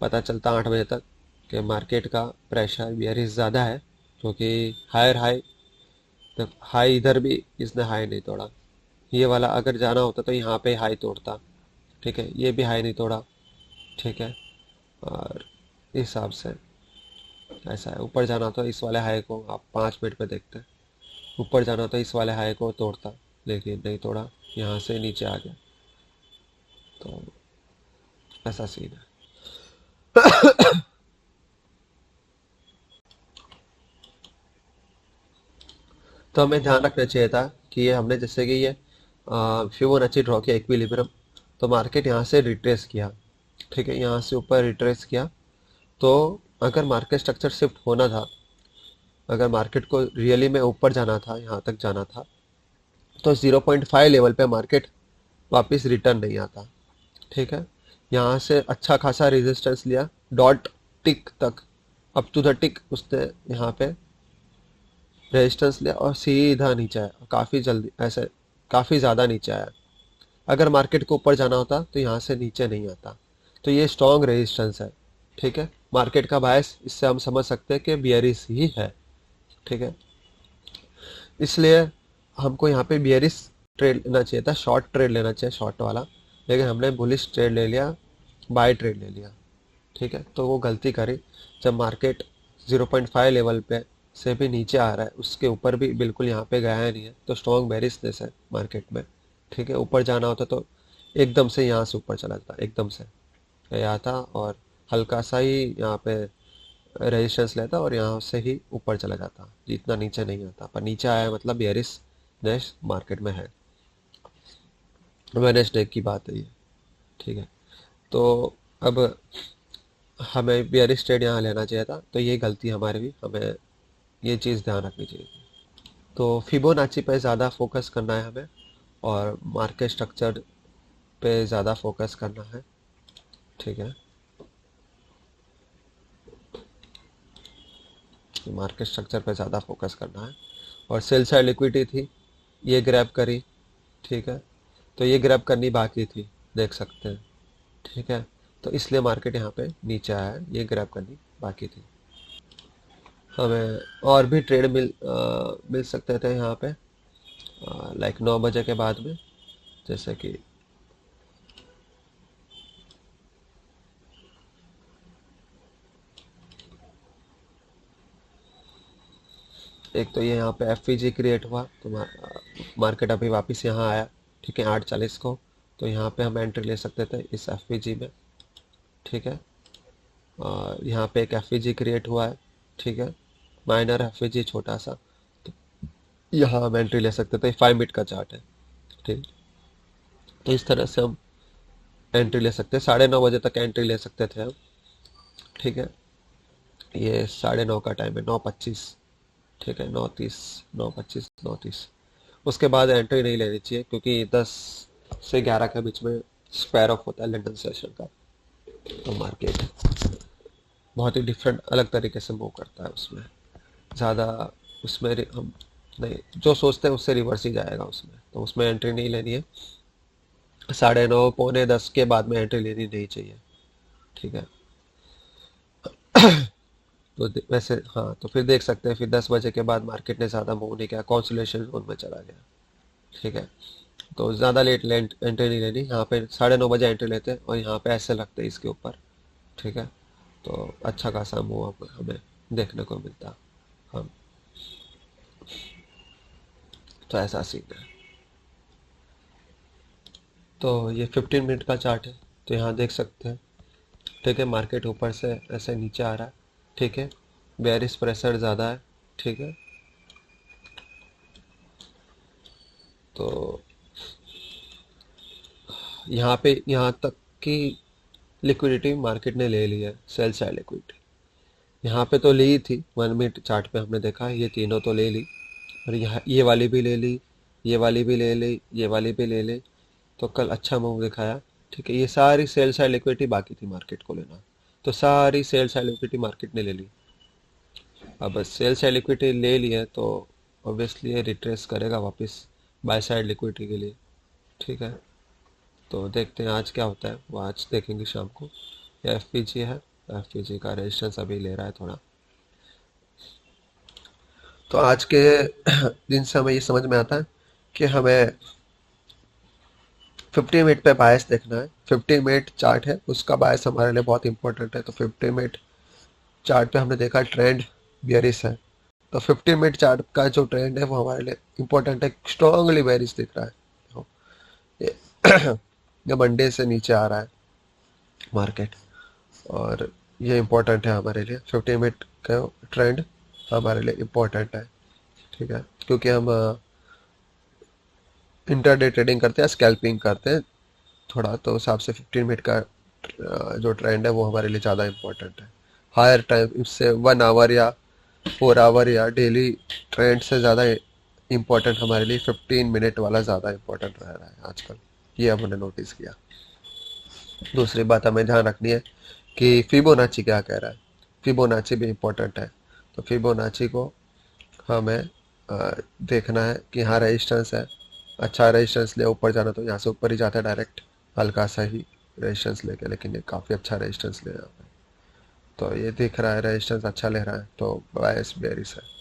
S1: पता चलता 8 बजे तक कि मार्केट का प्रेशर बियरिश ज़्यादा है, क्योंकि हायर हाई, तो हाई इधर भी इसने हाई नहीं तोड़ा, ये वाला अगर जाना होता तो यहाँ पे हाई तोड़ता। ठीक है, ये भी हाई नहीं तोड़ा। ठीक है, और इस हिसाब से ऐसा है, ऊपर जाना तो इस वाले हाई को आप 5 मिनट पे देखते हैं, ऊपर जाना तो इस वाले हाई को तोड़ता, लेकिन नहीं तोड़ा, यहाँ से नीचे आ गया, तो ऐसा सीन है। तो हमें ध्यान रखना चाहिए था कि ये हमने जैसे कि ये फिबोनाची ड्रॉ किया इक्विलिब्रियम, तो मार्केट यहाँ से रिट्रेस किया। ठीक है, यहाँ से ऊपर रिट्रेस किया, तो अगर मार्केट स्ट्रक्चर शिफ्ट होना था, अगर मार्केट को रियली में ऊपर जाना था, यहाँ तक जाना था, तो 0.5 लेवल पे मार्केट वापस रिटर्न नहीं आता। ठीक है, यहाँ से अच्छा खासा रेजिस्टेंस लिया, डॉट टिक तक, अप टू द टिक उसने यहाँ पे रेजिस्टेंस लिया, और सीधा नीचे आया, काफ़ी जल्दी, ऐसे काफ़ी ज़्यादा नीचे आया। अगर मार्केट को ऊपर जाना होता तो यहाँ से नीचे नहीं आता, तो ये स्ट्रॉन्ग रेजिस्टेंस है। ठीक है, मार्केट का बायस इससे हम समझ सकते हैं कि बियरिश ही है। ठीक है, इसलिए हमको यहाँ पे बियरिश ट्रेड लेना चाहिए था, शॉर्ट ट्रेड लेना चाहिए, शॉर्ट वाला, लेकिन हमने बुलिश ट्रेड ले लिया, बाय ट्रेड ले लिया। ठीक है, तो वो गलती करी, जब मार्केट 0.5 लेवल पे से भी नीचे आ रहा है, उसके ऊपर भी बिल्कुल यहाँ पे गया नहीं है, तो स्ट्रॉन्ग बेरिशनेस है मार्केट में। ठीक है, ऊपर जाना होता तो एकदम से यहाँ से ऊपर चला जाता, एकदम से गया था, और हल्का सा ही यहाँ पे रेजिस्टेंस लेता, और यहाँ से ही ऊपर चला जाता, जितना नीचे नहीं आता, पर नीचे आया मतलब बेरिशनेस मार्केट में है। वेडनेसडे की बात है ये। ठीक है, तो अब हमें बियरिश ट्रेड यहाँ लेना चाहिए था, तो ये गलती हमारी भी, हमें ये चीज़ ध्यान रखनी चाहिए। तो फिबोनाची पे ज़्यादा फोकस करना है हमें, और मार्केट स्ट्रक्चर पे ज़्यादा फोकस करना है। ठीक है, मार्केट स्ट्रक्चर पे ज़्यादा फोकस करना है, और सेल साइड लिक्विडिटी थी, ये ग्रैब करी। ठीक है, तो ये ग्रैब करनी बाकी थी, देख सकते हैं। ठीक है, तो इसलिए मार्केट यहाँ पे नीचे आया है, ये ग्रैब करनी बाकी थी। हमें और भी ट्रेड मिल सकते थे यहाँ पे, लाइक 9 बजे के बाद में, जैसे कि एक तो ये यहाँ पे एफ क्रिएट हुआ, तो मार्केट अभी वापस यहाँ आया। ठीक है, 8:40 को, तो यहाँ पे हम एंट्री ले सकते थे इस एफ में। ठीक है, और यहाँ पे एक एफ क्रिएट हुआ है। ठीक है, माइनर एफ छोटा सा, तो यहाँ हम एंट्री ले सकते थे। 5 मिनट का चार्ट है, ठीक। तो इस तरह से हम एंट्री ले सकते हैं, 9:30 बजे तक एंट्री ले सकते थे हम, ठीक है। ये 9:30 का टाइम है, 9:25, ठीक है, 9:30, 9:25, 9:30। उसके बाद एंट्री नहीं लेनी चाहिए, क्योंकि 10 से 11 के बीच में स्क्वायर ऑफ होता है लंदन सेशन का। तो मार्केट बहुत ही डिफरेंट, अलग तरीके से मूव करता है उसमें। ज़्यादा उसमें हम नहीं, जो सोचते हैं उससे रिवर्स ही जाएगा उसमें, तो उसमें एंट्री नहीं लेनी है। 9:30, पौने 10 के बाद में एंट्री लेनी नहीं चाहिए, ठीक है। तो वैसे हाँ, तो फिर देख सकते हैं, फिर 10 बजे के बाद मार्केट ने ज़्यादा मूव नहीं किया, कॉन्सोलेशन जोन में चला गया, ठीक है। तो ज़्यादा लेट एंट्री नहीं लेनी, यहाँ पे 9:30 बजे एंट्री लेते हैं और यहाँ पे ऐसे लगते हैं इसके ऊपर, ठीक है। तो अच्छा खासा मूव हमें देखने को मिलता। हम तो ऐसा सीन है। तो ये 15 मिनट का चार्ट है, तो यहाँ देख सकते हैं, ठीक है। मार्केट ऊपर से ऐसे नीचे आ रहा है, ठीक है। बेयरिश प्रेशर ज़्यादा है, ठीक है। तो यहाँ पे यहाँ तक की लिक्विडिटी मार्केट ने ले ली है, सेल साइड लिक्विडिटी यहाँ पे तो ली ही थी। 1 मिनट चार्ट पे हमने देखा है, ये तीनों तो ले ली, और यहाँ ये वाली भी ले ली, ये वाली भी ले ली, ये वाली भी ले ली। तो कल अच्छा मूव दिखाया, ठीक है। ये सारी सेल साइड लिक्विडिटी बाकी थी मार्केट को लेना, तो सारी सेल साइड लिक्विडिटी मार्केट ने ले ली। अब सेल साइड लिक्विडिटी ले ली है, तो ऑब्वियसली ये रिट्रेस करेगा वापस बाय साइड लिक्विडिटी के लिए, ठीक है। तो देखते हैं आज क्या होता है, वो आज देखेंगे शाम को। ये एफ है, एफ का रेजिस्टेंस अभी ले रहा है थोड़ा। तो आज के दिन से हमें ये समझ में आता है कि हमें 50 मिनट पे बायस देखना है। 50 मिनट चार्ट है, उसका बायस हमारे लिए बहुत इंपॉर्टेंट है। तो 50 मिनट चार्ट पे हमने देखा ट्रेंड बियरिश है, तो 50 मिनट चार्ट का जो ट्रेंड है वो हमारे लिए इंपॉर्टेंट है, स्ट्रांगली बेरिश दिख रहा है। देखो, ये ये मंडे से नीचे आ रहा है मार्केट, और ये इम्पोर्टेंट है हमारे लिए। 50 मिनट का ट्रेंड हमारे लिए इम्पोर्टेंट है, ठीक है। क्योंकि हम इंटरडे ट्रेडिंग करते हैं, स्कैल्पिंग करते हैं थोड़ा, तो उस हिसाब से 15 मिनट का जो ट्रेंड है वो हमारे लिए ज़्यादा इम्पोर्टेंट है। हायर टाइम इससे 1 आवर या 4 आवर या डेली ट्रेंड से ज़्यादा इम्पोर्टेंट हमारे लिए 15 मिनट वाला ज़्यादा इम्पोर्टेंट रह रहा है आजकल, ये हमने नोटिस किया। दूसरी बात हमें ध्यान रखनी है कि फिबोनाची क्या कह रहा है। फिबोनाची भी इम्पोर्टेंट है, तो फिबोनाची को हमें देखना है कि हाँ रेजिस्टेंस है, अच्छा रेजिस्टेंस ले ऊपर जाना, तो यहाँ से ऊपर ही जाता है डायरेक्ट, हल्का सा ही रेजिस्टेंस लेके, लेकिन ये काफ़ी अच्छा रेजिस्टेंस ले रहा है। तो ये दिख रहा है रेजिस्टेंस अच्छा ले रहा है, तो बायस बेरिश है।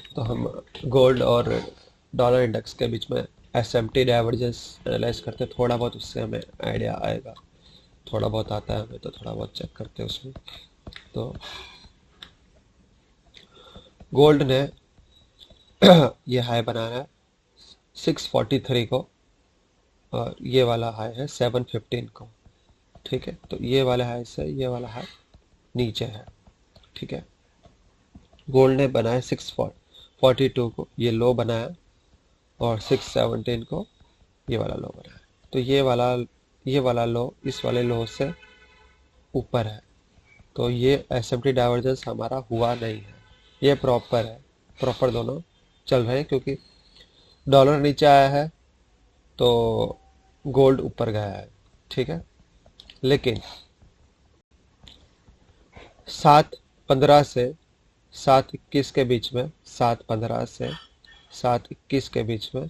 S1: तो हम गोल्ड और डॉलर इंडेक्स के बीच में एसएमटी डाइवर्जेंस एनालाइज करते हैं, थोड़ा बहुत उससे हमें आइडिया आएगा। थोड़ा बहुत आता है हमें, तो थोड़ा बहुत चेक करते हैं उसमें। तो गोल्ड ने ये हाई बनाया है 643 को, और ये वाला हाई है 715 को, ठीक है। तो ये वाला हाई से ये वाला हाई नीचे है, ठीक है। गोल्ड ने बनाया 642 को, ये लो बनाया, और 617 को ये वाला लो बनाया। तो ये वाला लो इस वाले लो से ऊपर है, तो ये एसएमटी डाइवर्जेंस हमारा हुआ नहीं है, ये प्रॉपर है। प्रॉपर दोनों चल रहे हैं, क्योंकि डॉलर नीचे आया है तो गोल्ड ऊपर गया है, ठीक है। लेकिन 7:15 से 7:21 के बीच में, 7:15 से 7:21 के बीच में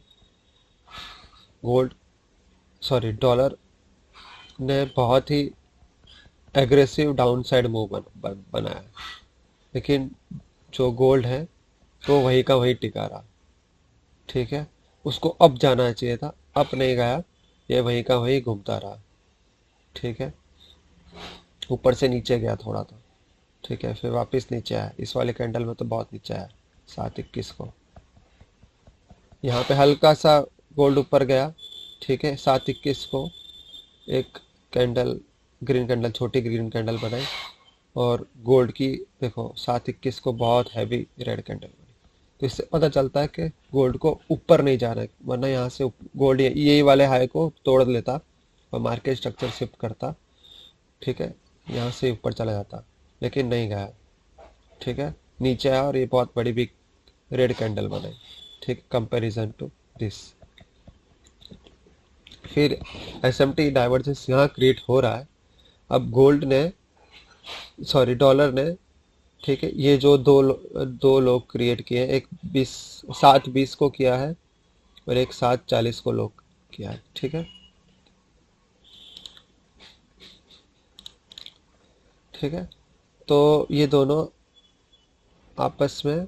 S1: गोल्ड सॉरी डॉलर ने बहुत ही एग्रेसिव डाउन साइड मूव बनाया, लेकिन जो गोल्ड है तो वही का वही टिका रहा, ठीक है। उसको अप जाना चाहिए था, अप नहीं गया, ये वही का वही घूमता रहा, ठीक है। ऊपर से नीचे गया थोड़ा, तो ठीक है, फिर वापस नीचे आया। इस वाले कैंडल में तो बहुत नीचे आया 7:21 को। यहाँ पे हल्का सा गोल्ड ऊपर गया, ठीक है। 7:21 को एक कैंडल, ग्रीन कैंडल, छोटी ग्रीन कैंडल बनाई, और गोल्ड की देखो 721 को बहुत हैवी रेड कैंडल बनी। तो इससे पता चलता है कि गोल्ड को ऊपर नहीं जाना है, वरना यहाँ से गोल्ड यही वाले हाई को तोड़ लेता और मार्केट स्ट्रक्चर शिफ्ट करता, ठीक है, यहाँ से ऊपर चला जाता, लेकिन नहीं गया, ठीक है, नीचे आया और ये बहुत बड़ी बिग रेड कैंडल बनाई, ठीक, कंपैरिजन टू दिस। फिर एसएमटी डाइवर्जेंस यहाँ क्रिएट हो रहा है। अब गोल्ड ने, सॉरी डॉलर ने, ठीक है, ये जो दो लोग क्रिएट किए हैं, एक 7:20 को किया है और एक 7:40 को लोग किया है, ठीक है, ठीक है। तो ये दोनों आपस में,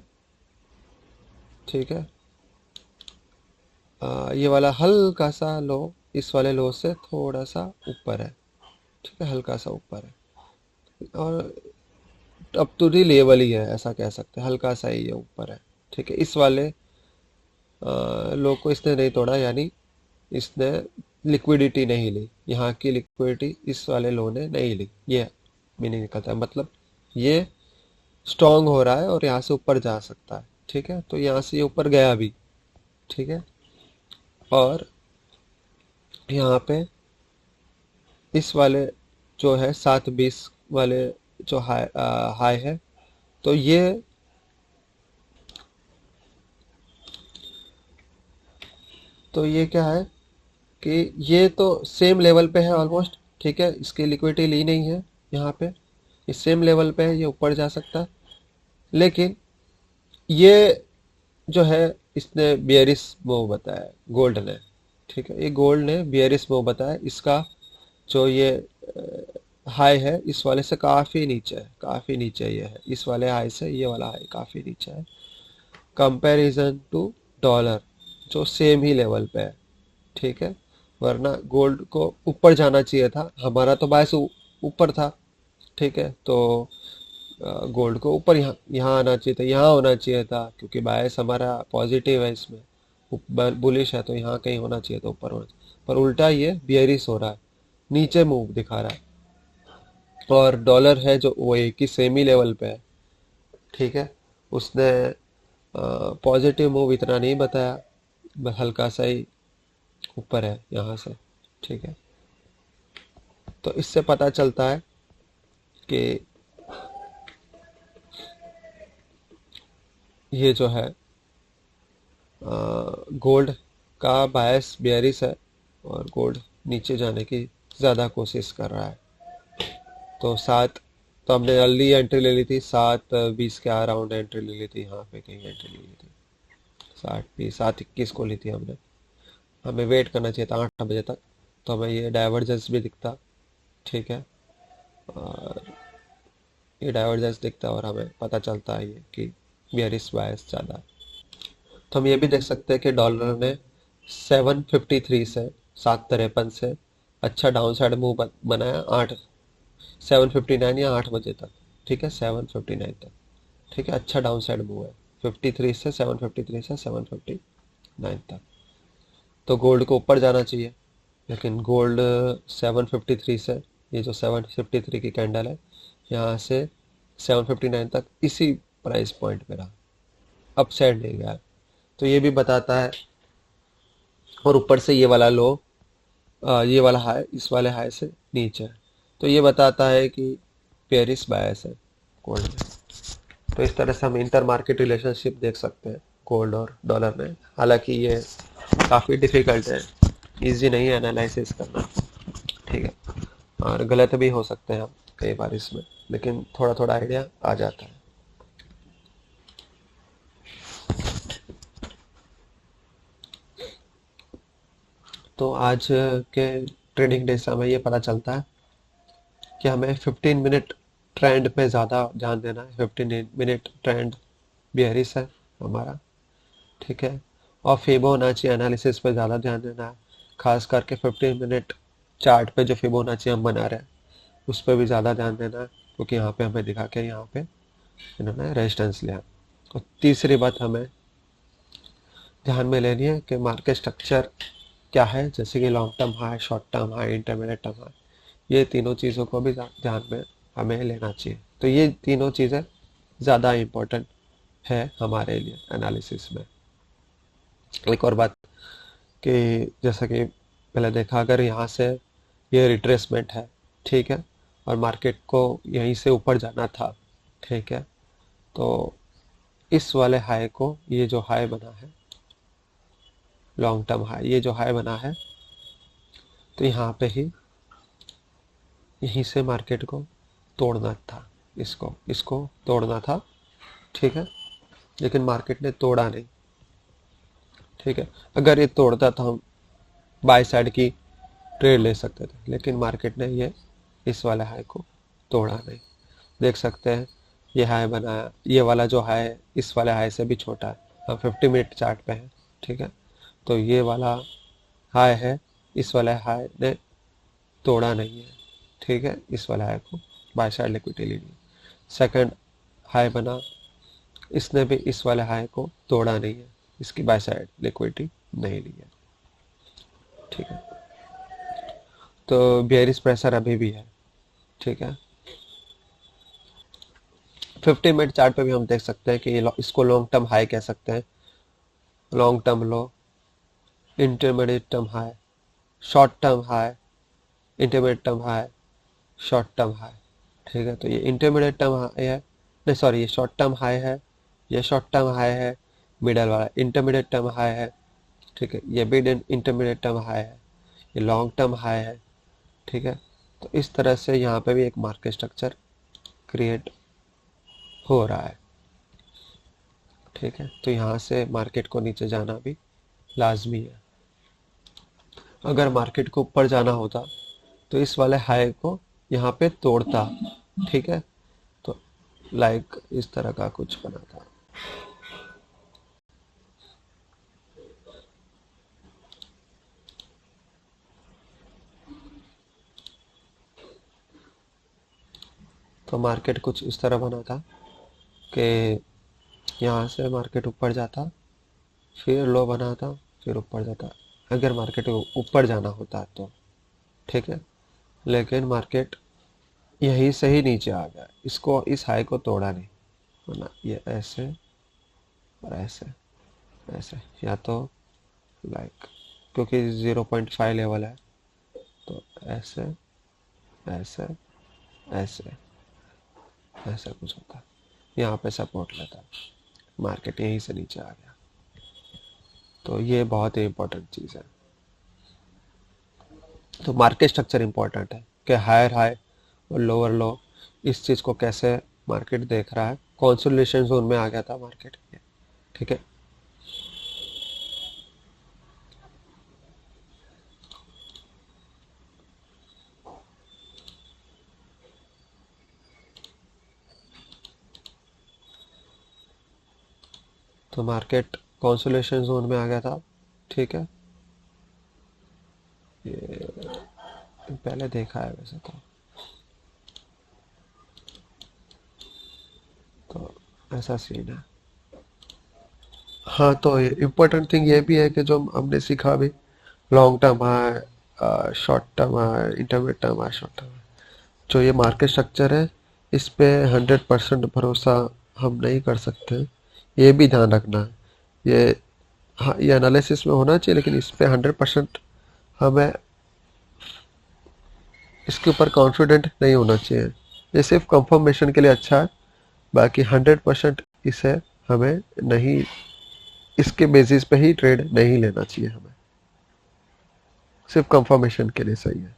S1: ठीक है, ये वाला हल्का सा लो इस वाले लो से थोड़ा सा ऊपर है, ठीक है, हल्का सा ऊपर है, और अब तो भी लेवल ही है, ऐसा कह सकते हैं, हल्का सा ही है ऊपर है, ठीक है। इस वाले लो को इसने नहीं तोड़ा, यानी इसने लिक्विडिटी नहीं ली, यहाँ की लिक्विडिटी इस वाले लो ने नहीं ली, ये मीनिंग निकलता है, मतलब ये स्ट्रांग हो रहा है और यहाँ से ऊपर जा सकता है, ठीक है। तो यहाँ से ये ऊपर गया भी, ठीक है, और यहाँ पे इस वाले जो है 7:20 वाले जो हाई है, तो ये क्या है कि ये तो सेम लेवल पे है ऑलमोस्ट, ठीक है, इसकी लिक्विडिटी ली नहीं है यहाँ पे, ये सेम लेवल पे है, ये ऊपर जा सकता है, लेकिन ये जो है इसने बियरिश मूव बताया गोल्ड ने, ठीक है, ये गोल्ड ने बियरिश मूव बताया, इसका जो ये हाई है इस वाले से काफ़ी नीचे है, काफ़ी नीचे ये है, इस वाले हाई से ये वाला हाई काफ़ी नीचे है, कंपैरिजन टू डॉलर जो सेम ही लेवल पे है, ठीक है। वरना गोल्ड को ऊपर जाना चाहिए था, हमारा तो बायस ऊपर था, ठीक है, तो गोल्ड को ऊपर यहाँ यहाँ आना चाहिए था, यहाँ होना चाहिए था, क्योंकि बायस हमारा पॉजिटिव है, इसमें बुलिश है, तो यहाँ कहीं होना चाहिए था, ऊपर होना चाहिए, पर उल्टा ये बियरिश हो रहा है, नीचे मूव दिखा रहा है, और डॉलर है जो वो एक ही सेमी लेवल पे है, ठीक है, उसने पॉजिटिव मूव इतना नहीं बताया, बस हल्का सा ही ऊपर है यहाँ से, ठीक है। तो इससे पता चलता है कि ये जो है गोल्ड का बायस बेयरिश है और गोल्ड नीचे जाने की ज़्यादा कोशिश कर रहा है। तो तो हमने अर्ली एंट्री ले ली थी, 7:20 के अराउंड एंट्री ले ली थी, यहाँ पे कहीं एंट्री ले ली थी, 7:21 को ली थी हमने, हमें वेट करना चाहिए था 8 बजे तक, तो हमें ये डाइवर्जेंस भी दिखता, ठीक है, और ये डाइवर्जेंस दिखता और हमें पता चलता है ये कि बियरिश बायस ज़्यादा है। तो हम ये भी देख सकते हैं कि डॉलर ने 753 से 753 से अच्छा डाउन साइड मूव बनाया, 7:59 या 8 बजे तक, ठीक है, 7:59 तक, ठीक है, अच्छा डाउन साइड मूव है, 53 से 753 से 7:59 तक। तो गोल्ड को ऊपर जाना चाहिए, लेकिन गोल्ड 7:53 से, ये जो 7:53 की कैंडल है, यहाँ से 7:59 तक इसी प्राइस पॉइंट पे रहा, अप साइड नहीं गया, तो ये भी बताता है, और ऊपर से ये वाला लो, ये वाला हाई इस वाले हाई से नीचे है, तो ये बताता है कि पेरिस बायस है गोल्ड में। तो इस तरह से हम इंटर मार्केट रिलेशनशिप देख सकते हैं गोल्ड और डॉलर में, हालांकि ये काफ़ी डिफिकल्ट है, इजी नहीं है एनालिसिस करना, ठीक है, और गलत भी हो सकते हैं हम कई बार इसमें, लेकिन थोड़ा थोड़ा आइडिया आ जाता है। तो आज के ट्रेडिंग डे से हमें ये पता चलता है कि हमें 15 मिनट ट्रेंड पे ज़्यादा ध्यान देना है, 15 मिनट ट्रेंड बियरिश है हमारा, ठीक है, और फिबोनाची एनालिसिस पे ज़्यादा ध्यान देना है, खास करके 15 मिनट चार्ट पे जो फिबोनाची हम बना रहे हैं उस पर भी ज़्यादा ध्यान देना है, क्योंकि यहाँ पे हमें दिखा के यहाँ पे इन्होंने रेजिस्टेंस लिया। और तीसरी बात हमें ध्यान में लेनी है कि मार्केट स्ट्रक्चर क्या है, जैसे कि long term high, short term high, intermediate term high, ये तीनों चीज़ों को भी ध्यान में हमें लेना चाहिए। तो ये तीनों चीज़ें ज़्यादा इम्पोर्टेंट है हमारे लिए एनालिसिस में। एक और बात कि जैसा कि पहले देखा, अगर यहाँ से ये रिट्रेसमेंट है, ठीक है, और मार्केट को यहीं से ऊपर जाना था, ठीक है, तो इस वाले हाई को, ये जो हाई बना है लॉन्ग टर्म हाई, ये जो हाई बना है, तो यहाँ पे ही यहीं से मार्केट को तोड़ना था, इसको इसको तोड़ना था, ठीक है, लेकिन मार्केट ने तोड़ा नहीं, ठीक है। अगर ये तोड़ता तो हम बाय साइड की ट्रेड ले सकते थे, लेकिन मार्केट ने ये इस वाले हाई को तोड़ा नहीं। देख सकते हैं ये हाई बनाया, ये वाला जो हाई है इस वाले हाई से भी छोटा है, हम 50 मिनट चार्ट पे हैं, ठीक है, तो ये वाला हाई है, इस वाले हाई ने तोड़ा नहीं है, ठीक है, इस वाले हाई को बाय साइड लिक्विडिटी ली नहीं। सेकंड हाई बना, इसने भी इस वाले हाई को तोड़ा नहीं है, इसकी बाय साइड लिक्विडिटी नहीं ली है, ठीक है। तो बेयरिश प्रेशर अभी भी है, ठीक है। 50 मिनट चार्ट पे भी हम देख सकते हैं कि इसको लॉन्ग टर्म हाई कह सकते हैं, लॉन्ग टर्म लो, intermediate term high, short term high, intermediate term high, short term high, ठीक है। तो ये इंटरमीडिएट टर्म हाई है, नहीं सॉरी, ये शॉर्ट टर्म हाई है, ये शॉर्ट टर्म हाई है, मिडल वाला इंटरमीडिएट टर्म हाई है, ठीक है, ये भी इंटरमीडिएट टर्म हाई है, ये लॉन्ग टर्म हाई है, ठीक है। तो इस तरह से यहाँ पे भी एक मार्केट स्ट्रक्चर क्रिएट हो रहा है, ठीक है। तो यहाँ से मार्केट को नीचे जाना भी लाजमी है। अगर मार्केट को ऊपर जाना होता तो इस वाले हाई को यहाँ पे तोड़ता, ठीक है, तो लाइक इस तरह का कुछ बना था। तो मार्केट कुछ इस तरह बना था कि यहाँ से मार्केट ऊपर जाता, फिर लो बनाता, फिर ऊपर जाता, अगर मार्केट को ऊपर जाना होता तो, ठीक है। लेकिन मार्केट यहीं से ही नीचे आ गया, इसको इस हाई को तोड़ा नहीं, वरना ये ऐसे और ऐसे ऐसे, या तो लाइक क्योंकि 0.5 लेवल है, तो ऐसे ऐसे ऐसे ऐसा कुछ होता, यहाँ पे सपोर्ट लेता, मार्केट यहीं से नीचे आ गया। तो ये बहुत ही इंपॉर्टेंट चीज़ है। तो मार्केट स्ट्रक्चर इंपॉर्टेंट है कि हायर हाई और लोअर लो, इस चीज़ को कैसे मार्केट देख रहा है। कंसोलिडेशन जोन में आ गया था मार्केट, ठीक है। तो मार्केट कंसोलिडेशन जोन में आ गया था, ठीक है। ये पहले देखा है वैसे तो ऐसा सीन है। हाँ, तो इम्पोर्टेंट थिंग ये भी है कि जो हमने सीखा अभी, लॉन्ग टर्म है, शॉर्ट टर्म है, इंटरमीडिएट टर्म है, शॉर्ट टर्म है, जो ये मार्केट स्ट्रक्चर है, इस पे 100% भरोसा हम नहीं कर सकते, ये भी ध्यान रखना है। ये, हाँ, ये एनालिसिस में होना चाहिए, लेकिन इस पे 100% हमें इसके ऊपर कॉन्फिडेंट नहीं होना चाहिए। ये सिर्फ कंफर्मेशन के लिए अच्छा है, बाकी 100% इसे हमें नहीं, इसके बेसिस पे ही ट्रेड नहीं लेना चाहिए हमें, सिर्फ कंफर्मेशन के लिए सही है।